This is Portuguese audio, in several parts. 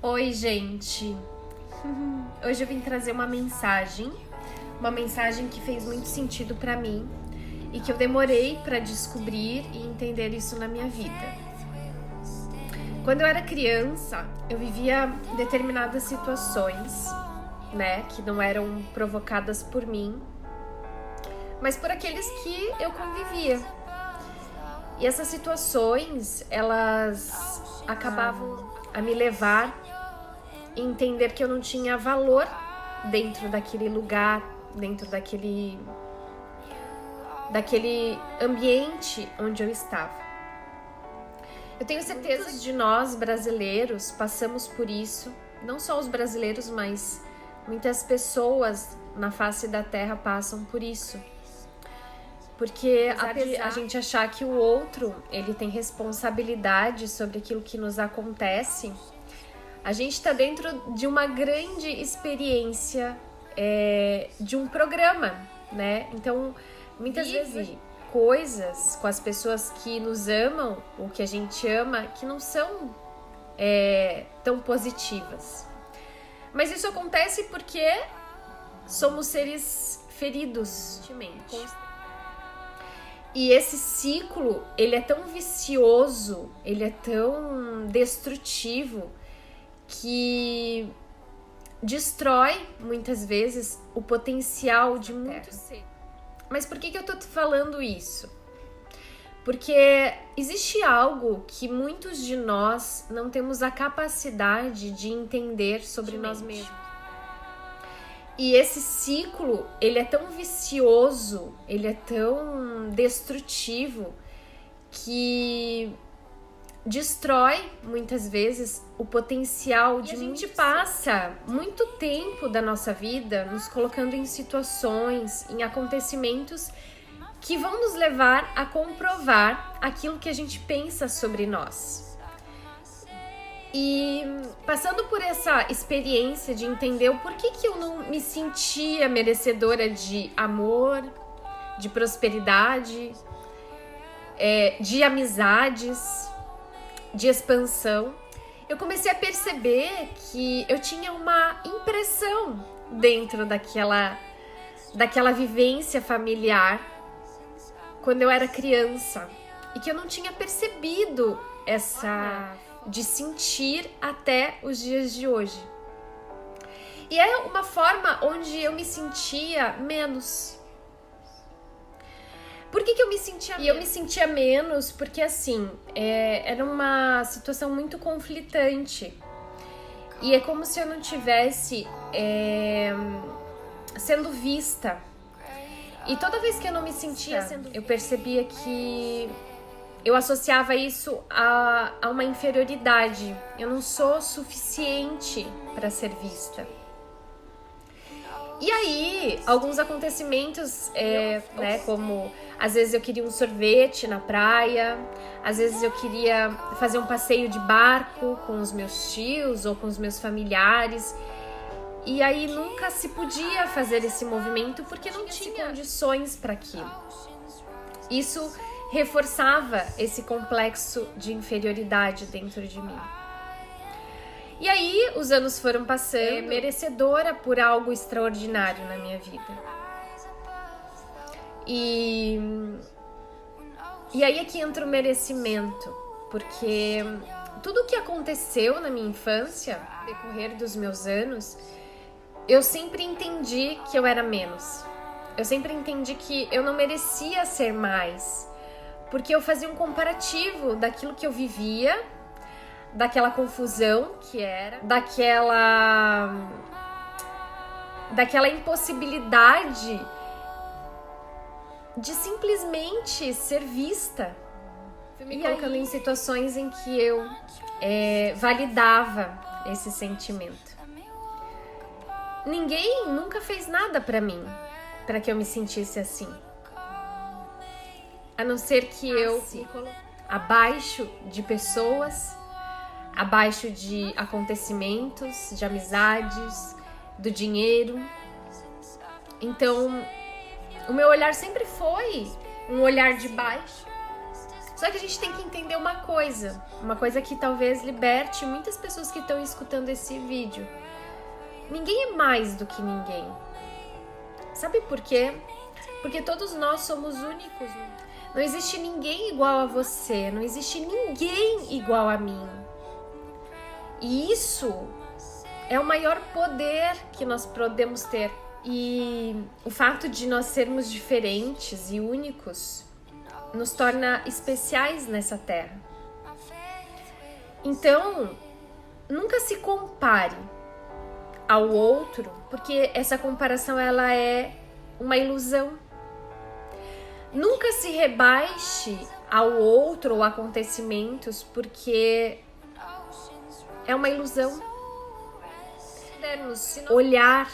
Oi, gente! Hoje eu vim trazer uma mensagem que fez muito sentido pra mim e que eu demorei pra descobrir e entender isso na minha vida. Quando eu era criança, eu vivia determinadas situações, que não eram provocadas por mim, mas por aqueles que eu convivia. E essas situações, elas acabavam a me levar a entender que eu não tinha valor dentro daquele lugar, dentro daquele ambiente onde eu estava. Eu tenho certeza que de nós brasileiros passamos por isso, não só os brasileiros, mas muitas pessoas na face da terra passam por isso. Porque a gente achar que o outro, ele tem responsabilidade sobre aquilo que nos acontece, a gente está dentro de uma grande experiência de um programa, né? Então, muitas vezes coisas com as pessoas que nos amam, ou que a gente ama, que não são tão positivas. Mas isso acontece porque somos seres feridos. E esse ciclo, ele é tão vicioso, ele é tão destrutivo, que destrói, muitas vezes, o potencial de muito ser. Mas por que eu tô falando isso? Porque existe algo que muitos de nós não temos a capacidade de entender sobre nós mesmos. E esse ciclo, ele é tão vicioso, ele é tão destrutivo, que destrói, muitas vezes, o potencial de muito. A gente passa muito tempo da nossa vida nos colocando em situações, em acontecimentos que vão nos levar a comprovar aquilo que a gente pensa sobre nós. E passando por essa experiência de entender o porquê que eu não me sentia merecedora de amor, de prosperidade, de amizades, de expansão, eu comecei a perceber que eu tinha uma impressão dentro daquela vivência familiar quando eu era criança e que eu não tinha percebido de sentir até os dias de hoje. E é uma forma onde eu me sentia menos. Por que eu me sentia menos? E eu me sentia menos porque, assim, era uma situação muito conflitante. E é como se eu não tivesse sendo vista. E toda vez que eu não me sentia sendo vista, eu percebia que eu associava isso a uma inferioridade. Eu não sou suficiente para ser vista. E aí, alguns acontecimentos, como às vezes eu queria um sorvete na praia, às vezes eu queria fazer um passeio de barco com os meus tios ou com os meus familiares. E aí nunca se podia fazer esse movimento porque não tinha condições para aquilo. Isso reforçava esse complexo de inferioridade dentro de mim. E aí, os anos foram passando, merecedora por algo extraordinário na minha vida. E aí é que entra o merecimento, porque tudo o que aconteceu na minha infância, no decorrer dos meus anos, eu sempre entendi que eu era menos. Eu sempre entendi que eu não merecia ser mais, porque eu fazia um comparativo daquilo que eu vivia, daquela confusão que era, daquela impossibilidade de simplesmente ser vista. Fui me colocando em situações em que eu validava esse sentimento. Ninguém nunca fez nada pra mim, pra que eu me sentisse assim. A não ser que eu, abaixo de pessoas, abaixo de acontecimentos, de amizades, do dinheiro. Então, o meu olhar sempre foi um olhar de baixo. Só que a gente tem que entender uma coisa que talvez liberte muitas pessoas que estão escutando esse vídeo. Ninguém é mais do que ninguém. Sabe por quê? Porque todos nós somos únicos. Não existe ninguém igual a você, não existe ninguém igual a mim. E isso é o maior poder que nós podemos ter. E o fato de nós sermos diferentes e únicos nos torna especiais nessa terra. Então, nunca se compare ao outro, porque essa comparação ela é uma ilusão. Nunca se rebaixe ao outro ou acontecimentos, porque é uma ilusão. Olhar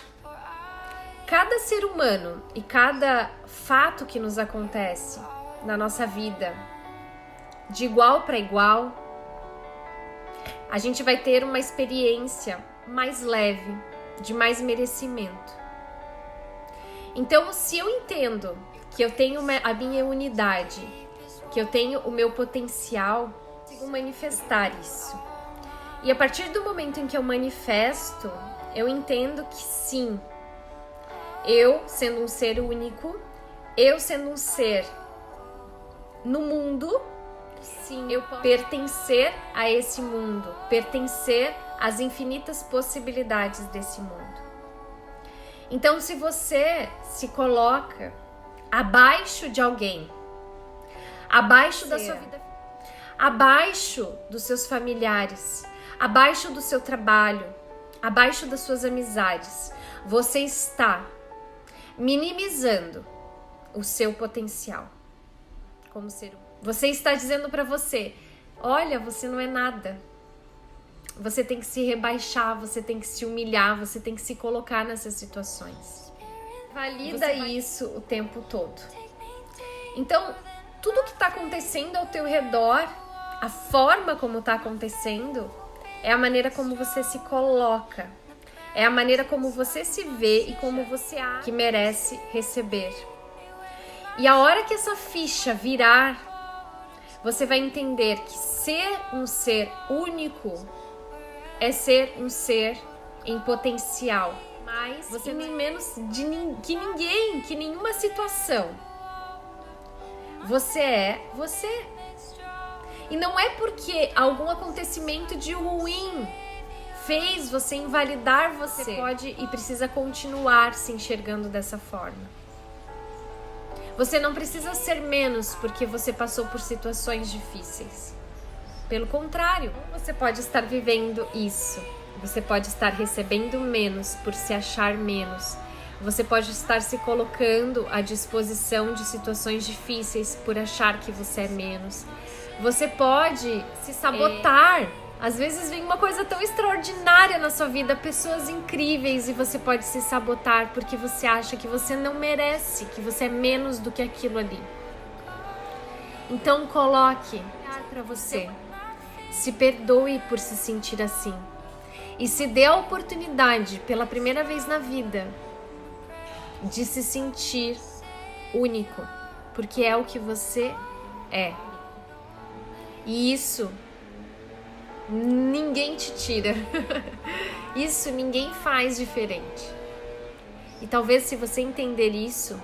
cada ser humano e cada fato que nos acontece na nossa vida de igual para igual, a gente vai ter uma experiência mais leve, de mais merecimento. Então, se eu entendo que eu tenho a minha unidade, que eu tenho o meu potencial, eu consigo manifestar isso. E a partir do momento em que eu manifesto, eu entendo que sim, eu sendo um ser único, eu sendo um ser no mundo, sim, eu posso pertencer a esse mundo, pertencer às infinitas possibilidades desse mundo. Então, se você se coloca abaixo de alguém, abaixo da sua vida, abaixo dos seus familiares, abaixo do seu trabalho, abaixo das suas amizades, você está minimizando o seu potencial como ser humano. Você está dizendo para você: olha, você não é nada. Você tem que se rebaixar, você tem que se humilhar, você tem que se colocar nessas situações. Valida isso o tempo todo. Então, tudo que está acontecendo ao teu redor, a forma como está acontecendo, é a maneira como você se coloca. É a maneira como você se vê e como você acha que merece receber. E a hora que essa ficha virar, você vai entender que ser um ser único é ser um ser em potencial. Mas você nem menos que ninguém, que nenhuma situação. Você é você. E não é porque algum acontecimento de ruim fez você invalidar você. Você pode e precisa continuar se enxergando dessa forma. Você não precisa ser menos porque você passou por situações difíceis. Pelo contrário, você pode estar vivendo isso. Você pode estar recebendo menos por se achar menos. Você pode estar se colocando à disposição de situações difíceis por achar que você é menos. Você pode se sabotar. Às vezes vem uma coisa tão extraordinária na sua vida, pessoas incríveis, e você pode se sabotar porque você acha que você não merece, que você é menos do que aquilo ali. Então coloque para você. Se perdoe por se sentir assim. E se dê a oportunidade, pela primeira vez na vida, de se sentir único, porque é o que você é. E isso ninguém te tira. Isso ninguém faz diferente. E talvez, se você entender isso,